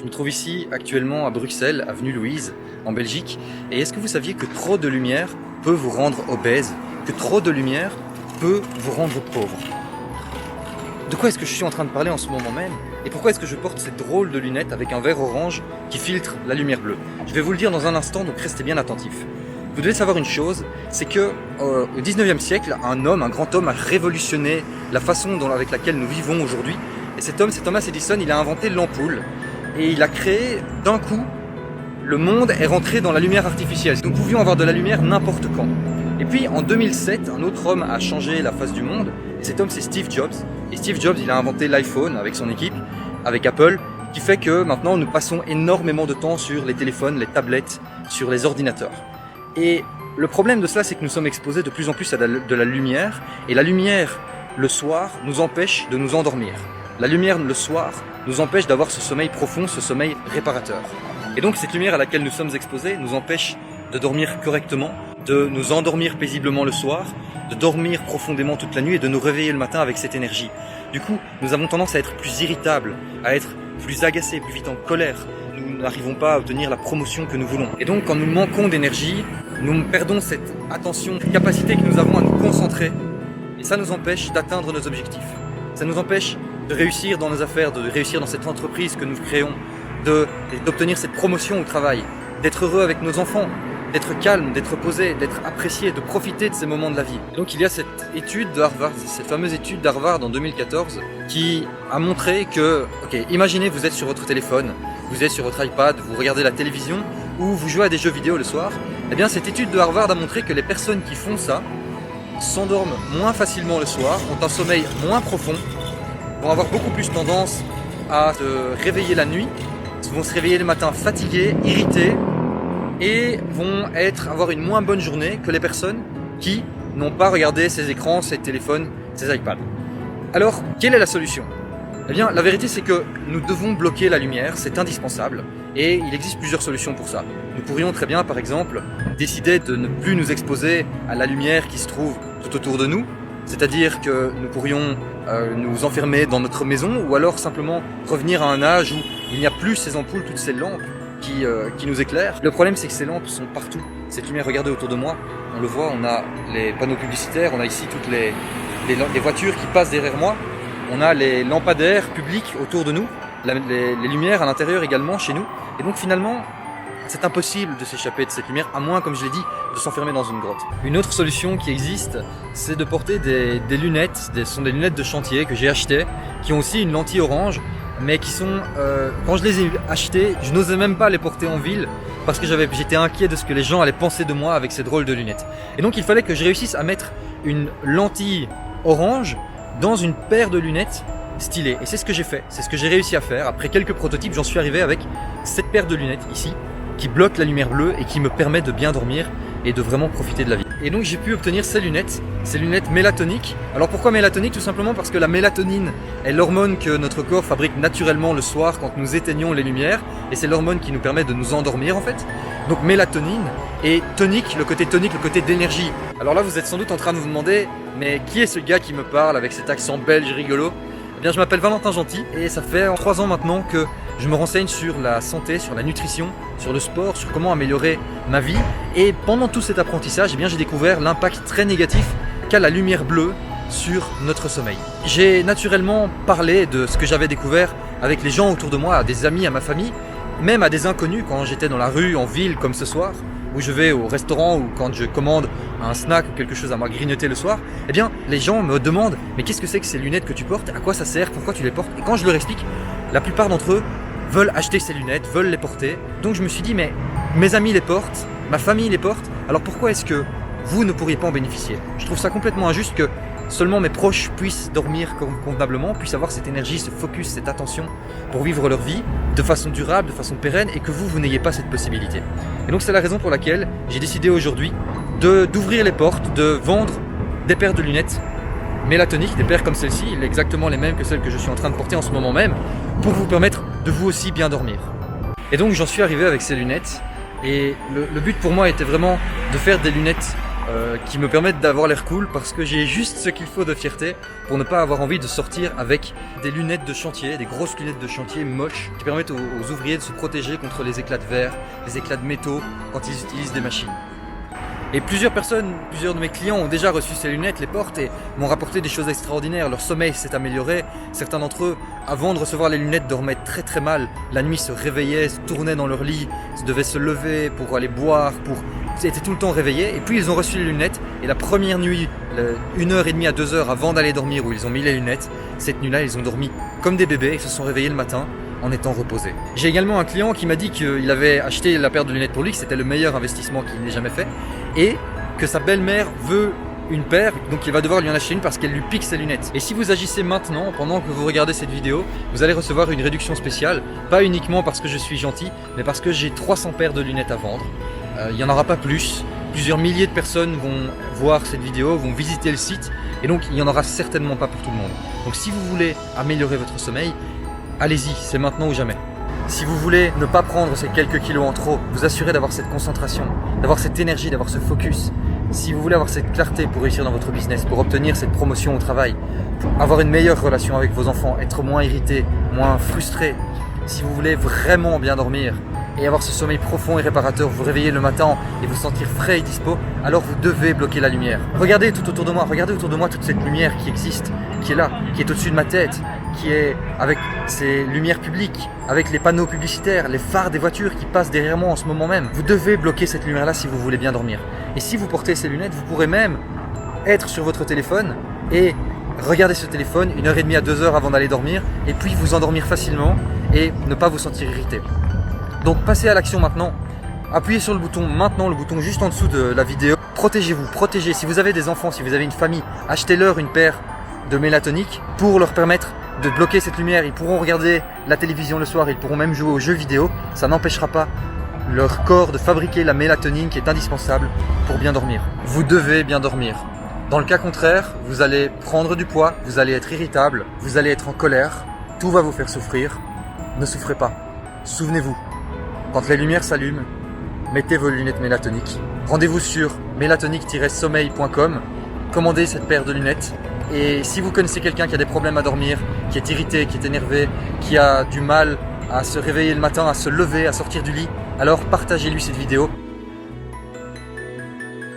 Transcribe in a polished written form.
Je me trouve ici actuellement à Bruxelles, avenue Louise, en Belgique. Et est-ce que vous saviez que trop de lumière peut vous rendre obèse? Que trop de lumière peut vous rendre pauvre? De quoi est-ce que je suis en train de parler en ce moment même? Et pourquoi est-ce que je porte ces drôles de lunettes avec un verre orange qui filtre la lumière bleue? Je vais vous le dire dans un instant, donc restez bien attentifs. Vous devez savoir une chose, c'est que au 19e siècle, un grand homme a révolutionné la façon avec laquelle nous vivons aujourd'hui. Et cet homme, c'est Thomas Edison, il a inventé l'ampoule. Et il a créé, d'un coup, le monde est rentré dans la lumière artificielle. Nous pouvions avoir de la lumière n'importe quand. Et puis en 2007, un autre homme a changé la face du monde. Et cet homme, c'est Steve Jobs. Et Steve Jobs, il a inventé l'iPhone avec son équipe, avec Apple, qui fait que maintenant nous passons énormément de temps sur les téléphones, les tablettes, sur les ordinateurs. Et le problème de cela, c'est que nous sommes exposés de plus en plus à de la lumière. Et la lumière, le soir, nous empêche de nous endormir. La lumière, le soir, nous empêche d'avoir ce sommeil profond, ce sommeil réparateur. Et donc cette lumière à laquelle nous sommes exposés nous empêche de dormir correctement, de nous endormir paisiblement le soir, de dormir profondément toute la nuit et de nous réveiller le matin avec cette énergie. Du coup, nous avons tendance à être plus irritables, à être plus agacés, plus vite en colère. Nous n'arrivons pas à obtenir la promotion que nous voulons. Et donc quand nous manquons d'énergie, nous perdons cette attention, cette capacité que nous avons à nous concentrer. Et ça nous empêche d'atteindre nos objectifs. Ça nous empêche de réussir dans nos affaires, de réussir dans cette entreprise que nous créons, d'obtenir cette promotion au travail, d'être heureux avec nos enfants, d'être calme, d'être posé, d'être apprécié, de profiter de ces moments de la vie. Et donc il y a cette étude de Harvard, cette fameuse étude d'Harvard en 2014 qui a montré que, imaginez vous êtes sur votre téléphone, vous êtes sur votre iPad, vous regardez la télévision ou vous jouez à des jeux vidéo le soir. Eh bien cette étude de Harvard a montré que les personnes qui font ça s'endorment moins facilement le soir, ont un sommeil moins profond, vont avoir beaucoup plus tendance à se réveiller la nuit, vont se réveiller le matin fatigués, irrités et vont avoir une moins bonne journée que les personnes qui n'ont pas regardé ces écrans, ces téléphones, ces iPads. Alors, quelle est la solution? Eh bien, la vérité c'est que nous devons bloquer la lumière, c'est indispensable et il existe plusieurs solutions pour ça. Nous pourrions très bien, par exemple, décider de ne plus nous exposer à la lumière qui se trouve tout autour de nous, c'est-à-dire que nous pourrions nous enfermer dans notre maison ou alors simplement revenir à un âge où il n'y a plus ces ampoules, toutes ces lampes qui nous éclairent. Le problème c'est que ces lampes sont partout. Cette lumière, regardez autour de moi, on le voit, on a les panneaux publicitaires, on a ici toutes les voitures qui passent derrière moi, on a les lampadaires publics autour de nous, les lumières à l'intérieur également chez nous. Et donc finalement, c'est impossible de s'échapper de cette lumière, à moins, comme je l'ai dit, de s'enfermer dans une grotte. Une autre solution qui existe, c'est de porter des lunettes, ce sont des lunettes de chantier que j'ai achetées, qui ont aussi une lentille orange, mais qui sont, quand je les ai achetées, je n'osais même pas les porter en ville, parce que j'étais inquiet de ce que les gens allaient penser de moi avec ces drôles de lunettes. Et donc il fallait que je réussisse à mettre une lentille orange dans une paire de lunettes stylées. Et c'est ce que j'ai fait, c'est ce que j'ai réussi à faire. Après quelques prototypes, j'en suis arrivé avec cette paire de lunettes ici, qui bloque la lumière bleue et qui me permet de bien dormir et de vraiment profiter de la vie. Et donc j'ai pu obtenir ces lunettes mélatoniques. Alors pourquoi mélatoniques? Tout simplement parce que la mélatonine est l'hormone que notre corps fabrique naturellement le soir quand nous éteignons les lumières, et c'est l'hormone qui nous permet de nous endormir en fait. Donc mélatonine et tonique, le côté d'énergie. Alors là vous êtes sans doute en train de vous demander, mais qui est ce gars qui me parle avec cet accent belge rigolo? Eh bien je m'appelle Valentin Gentil et ça fait 3 ans maintenant que je me renseigne sur la santé, sur la nutrition, sur le sport, sur comment améliorer ma vie. Et pendant tout cet apprentissage, eh bien, j'ai découvert l'impact très négatif qu'a la lumière bleue sur notre sommeil. J'ai naturellement parlé de ce que j'avais découvert avec les gens autour de moi, à des amis, à ma famille, même à des inconnus quand j'étais dans la rue, en ville, comme ce soir, où je vais au restaurant ou quand je commande un snack ou quelque chose à me grignoter le soir. Eh bien, les gens me demandent « Mais qu'est-ce que c'est que ces lunettes que tu portes? À quoi ça sert? Pourquoi tu les portes ?» Et quand je leur explique, la plupart d'entre eux veulent acheter ces lunettes, veulent les porter. Donc je me suis dit, mais mes amis les portent, ma famille les porte, alors pourquoi est-ce que vous ne pourriez pas en bénéficier? Je trouve ça complètement injuste que seulement mes proches puissent dormir convenablement, puissent avoir cette énergie, ce focus, cette attention pour vivre leur vie de façon durable, de façon pérenne, et que vous n'ayez pas cette possibilité. Et donc c'est la raison pour laquelle j'ai décidé aujourd'hui d'ouvrir les portes, de vendre des paires de lunettes mélatoniques, des paires comme celle-ci, exactement les mêmes que celles que je suis en train de porter en ce moment même, pour vous permettre de vous aussi bien dormir. Et donc j'en suis arrivé avec ces lunettes, et le but pour moi était vraiment de faire des lunettes qui me permettent d'avoir l'air cool parce que j'ai juste ce qu'il faut de fierté pour ne pas avoir envie de sortir avec des lunettes de chantier, des grosses lunettes de chantier moches qui permettent aux ouvriers de se protéger contre les éclats de verre, les éclats de métaux quand ils utilisent des machines. Et plusieurs de mes clients ont déjà reçu ces lunettes, les portent et m'ont rapporté des choses extraordinaires. Leur sommeil s'est amélioré. Certains d'entre eux, avant de recevoir les lunettes, dormaient très très mal. La nuit se réveillaient, se tournaient dans leur lit, devaient se lever pour aller boire, ils étaient tout le temps réveillés. Et puis ils ont reçu les lunettes et la première nuit, 1h30 à 2h avant d'aller dormir où ils ont mis les lunettes, cette nuit-là ils ont dormi comme des bébés, ils se sont réveillés le matin en étant reposés. J'ai également un client qui m'a dit qu'il avait acheté la paire de lunettes pour lui, que c'était le meilleur investissement qu'il n'ait jamais fait, et que sa belle-mère veut une paire, donc il va devoir lui en acheter une parce qu'elle lui pique ses lunettes. Et si vous agissez maintenant, pendant que vous regardez cette vidéo, vous allez recevoir une réduction spéciale, pas uniquement parce que je suis gentil, mais parce que j'ai 300 paires de lunettes à vendre. Il n'y en aura pas plus. Plusieurs milliers de personnes vont voir cette vidéo, vont visiter le site, et donc il n'y en aura certainement pas pour tout le monde. Donc si vous voulez améliorer votre sommeil, allez-y, c'est maintenant ou jamais. Si vous voulez ne pas prendre ces quelques kilos en trop, vous assurer d'avoir cette concentration, d'avoir cette énergie, d'avoir ce focus, si vous voulez avoir cette clarté pour réussir dans votre business, pour obtenir cette promotion au travail, pour avoir une meilleure relation avec vos enfants, être moins irrité, moins frustré, si vous voulez vraiment bien dormir et avoir ce sommeil profond et réparateur, vous réveiller le matin et vous sentir frais et dispo, alors vous devez bloquer la lumière. Regardez tout autour de moi, regardez autour de moi toute cette lumière qui existe, qui est là, qui est au-dessus de ma tête, qui est avec ces lumières publiques, avec les panneaux publicitaires, les phares des voitures qui passent derrière moi en ce moment même. Vous devez bloquer cette lumière-là si vous voulez bien dormir. Et si vous portez ces lunettes, vous pourrez même être sur votre téléphone et regarder ce téléphone 1h30 à 2h avant d'aller dormir et puis vous endormir facilement et ne pas vous sentir irrité. Donc passez à l'action maintenant, appuyez sur le bouton maintenant, le bouton juste en dessous de la vidéo. Protégez-vous, protégez. Si vous avez des enfants, si vous avez une famille, achetez-leur une paire de mélatonique pour leur permettre de bloquer cette lumière. Ils pourront regarder la télévision le soir, ils pourront même jouer aux jeux vidéo. Ça n'empêchera pas leur corps de fabriquer la mélatonine qui est indispensable pour bien dormir. Vous devez bien dormir. Dans le cas contraire, vous allez prendre du poids, vous allez être irritable, vous allez être en colère, tout va vous faire souffrir. Ne souffrez pas. Souvenez-vous, quand les lumières s'allument, mettez vos lunettes mélatoniques. Rendez-vous sur mélatonique-sommeil.com, commandez cette paire de lunettes. Et si vous connaissez quelqu'un qui a des problèmes à dormir, qui est irrité, qui est énervé, qui a du mal à se réveiller le matin, à se lever, à sortir du lit, alors partagez-lui cette vidéo